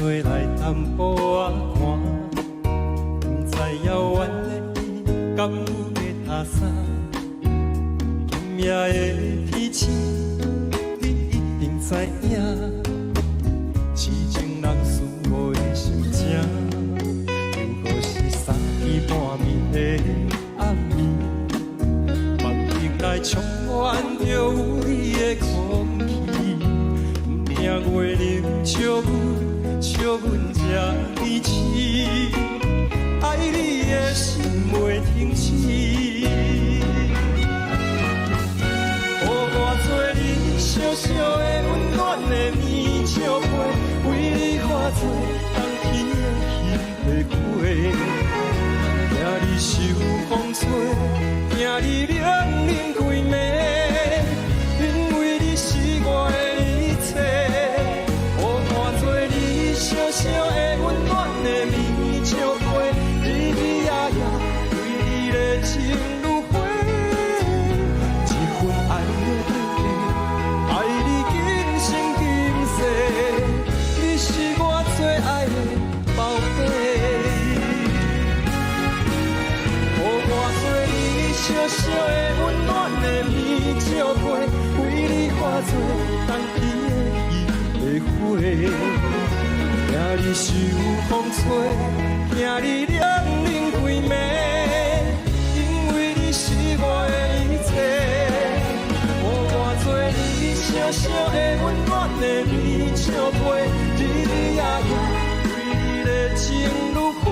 做来淡薄仔寒，不知遥远的敢有在他山。今夜的天星，你一定知影，痴情人思无的心情，又何是三更半暝的暗暝，梦醒来充满着有你的空气，不听月亮笑阮这依稀，爱你的心袂停止。予我做你小小的温暖的棉照被，为你化作冬天的稀花。惊你受风吹，惊你冷冷规暝，因为你是我的一切。小小的温暖的棉照被，日日夜夜为你的情如火，一份爱的对价，爱你今生今世，你是我最爱的宝贝。予我做你小小的温暖的棉照被，为你化作冬天的火。惊你受风吹，惊你冷冷规暝，因为你是我的一切。予我做你小小的温暖的棉照被，日日夜夜为你的情如火。